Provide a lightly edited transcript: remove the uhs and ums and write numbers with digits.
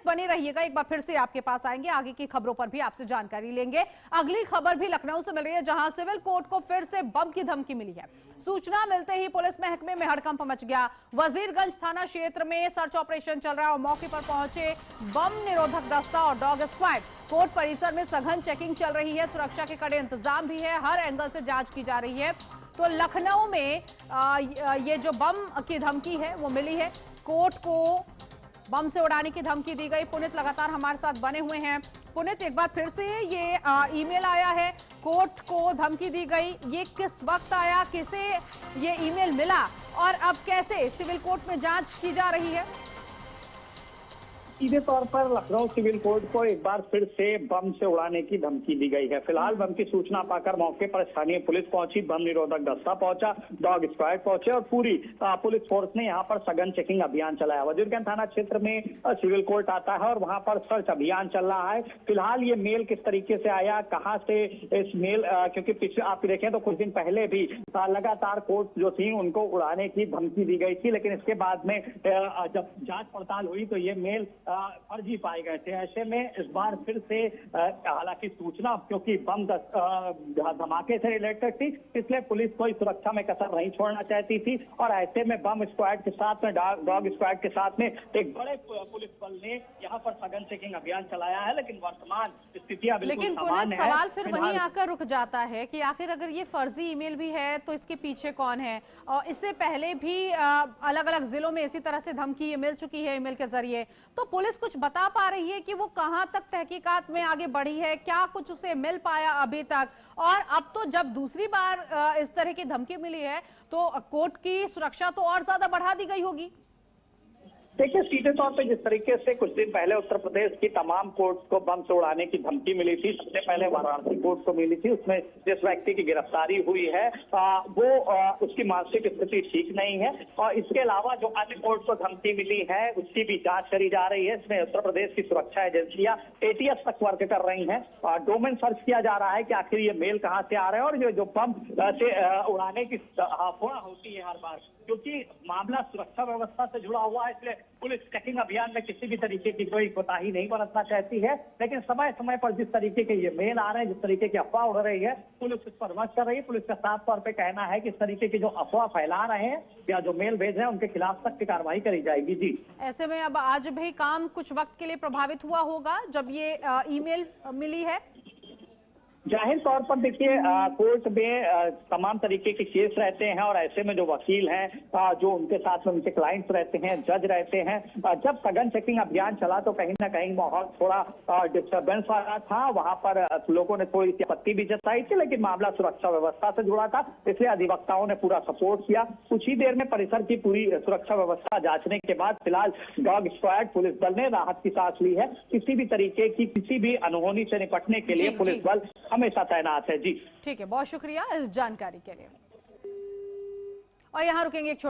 बने रहिएगा, एक बार फिर से आपके पास आएंगे, आगे की खबरों पर भी आपसे जानकारी लेंगे। अगली खबर भी लखनऊ से मिल रही है, जहां सिविल कोर्ट को फिर से बम की धमकी मिली है। सूचना मिलते ही पुलिस महकमे में हड़कंप मच गया। वजीरगंज थाना क्षेत्र में सर्च ऑपरेशन चल रहा है और मौके पर पहुंचे बम निरोधक दस्ता और डॉग स्क्वाड। कोर्ट परिसर में सघन चेकिंग चल रही है, सुरक्षा के कड़े इंतजाम भी है, हर एंगल से जांच की जा रही है। तो लखनऊ में ये जो बम की धमकी है वो मिली है, कोर्ट को बम से उड़ाने की धमकी दी गई। पुनीत लगातार हमारे साथ बने हुए हैं। पुनीत, एक बार फिर से ये ईमेल आया है, कोर्ट को धमकी दी गई, ये किस वक्त आया, किसे ये ईमेल मिला और अब कैसे सिविल कोर्ट में जांच की जा रही है? सीधे तौर पर लखनऊ सिविल कोर्ट को एक बार फिर से बम से उड़ाने की धमकी दी गई है। फिलहाल बम की सूचना पाकर मौके पर स्थानीय पुलिस पहुंची, बम निरोधक दस्ता पहुंचा, डॉग स्क्वाड पहुंचे और पूरी पुलिस फोर्स ने यहां पर सघन चेकिंग अभियान चलाया। वजीरगंज थाना क्षेत्र में सिविल कोर्ट आता है और वहां पर सर्च अभियान चल रहा है। फिलहाल ये मेल किस तरीके से आया, कहाँ से इस मेल, क्योंकि पिछले आप देखें तो कुछ दिन पहले भी लगातार कोर्ट जो थी उनको उड़ाने की धमकी दी गई थी, लेकिन इसके बाद में जब जांच पड़ताल हुई तो ये मेल फर्जी पाए गए थे। ऐसे में इस बार फिर से हालांकि सूचना क्योंकि बम धमाके से रिलेटेड थी, इसलिए पुलिस कोई सुरक्षा में कसर नहीं छोड़ना चाहती थी और ऐसे में बम स्क्वाड के साथ में डॉग स्क्वाड के साथ में एक बड़े पुलिस बल ने यहाँ पर सघन चेकिंग अभियान चलाया है। लेकिन वर्तमान स्थितियां बिल्कुल सामान्य है। सवाल फिर वहीं आकर रुक जाता है कि आखिर अगर ये फर्जी ईमेल भी है तो इसके पीछे कौन है? और इससे पहले भी अलग अलग जिलों में इसी तरह से धमकी मिल चुकी है ईमेल के जरिए। तो पुलिस कुछ बता पा रही है कि वो कहां तक तहकीकात में आगे बढ़ी है, क्या कुछ उसे मिल पाया अभी तक? और अब तो जब दूसरी बार इस तरह की धमकी मिली है तो कोर्ट की सुरक्षा तो और ज्यादा बढ़ा दी गई होगी। देखिए, सीधे तौर पे जिस तरीके से कुछ दिन पहले उत्तर प्रदेश की तमाम कोर्ट को बम से उड़ाने की धमकी मिली थी, सबसे पहले वाराणसी कोर्ट को मिली थी, उसमें जिस व्यक्ति की गिरफ्तारी हुई है वो उसकी मानसिक स्थिति ठीक नहीं है। और इसके अलावा जो अन्य कोर्ट को धमकी मिली है उसकी भी जांच करी जा रही है। इसमें उत्तर प्रदेश की सुरक्षा एजेंसियां ATF तक वर्क कर रही है। डोमेन सर्च किया जा रहा है कि आखिर ये मेल कहाँ से आ रहे हैं और जो बम से उड़ाने की अफवाह होती है हर बार, क्योंकि मामला सुरक्षा व्यवस्था से जुड़ा हुआ है, इसलिए पुलिस चेकिंग अभियान में किसी भी तरीके की कोई कोताही नहीं बरतना चाहती है। लेकिन समय समय पर जिस तरीके के ये मेल आ रहे हैं, जिस तरीके की अफवाह उड़ रही है, पुलिस इस पर वर्क कर रही है। पुलिस का साफ तौर पे कहना है कि इस तरीके की जो अफवाह फैला रहे हैं या जो मेल भेज रहे हैं उनके खिलाफ सख्त कार्रवाई करी जाएगी। जी, ऐसे में अब आज भी काम कुछ वक्त के लिए प्रभावित हुआ होगा जब ये ईमेल मिली है। जाहिर तौर पर देखिए, कोर्ट में तमाम तरीके के केस रहते हैं और ऐसे में जो वकील हैं, जो उनके साथ में उनके क्लाइंट्स रहते हैं, जज रहते हैं, जब सघन चेकिंग अभियान चला तो कहीं ना कहीं माहौल थोड़ा डिस्टर्बेंस वाला था। वहां पर लोगों ने कोई आपत्ति भी जताई थी, लेकिन मामला सुरक्षा व्यवस्था से जुड़ा था, इसलिए अधिवक्ताओं ने पूरा सपोर्ट किया। कुछ ही देर में परिसर की पूरी सुरक्षा व्यवस्था जांचने के बाद फिलहाल डॉग स्क्वाड पुलिस बल ने राहत की सांस ली है। किसी भी तरीके की किसी भी अनहोनी से निपटने के लिए पुलिस बल हमेशा तैनात है। जी, ठीक है, बहुत शुक्रिया इस जानकारी के लिए। और यहाँ रुकेंगे एक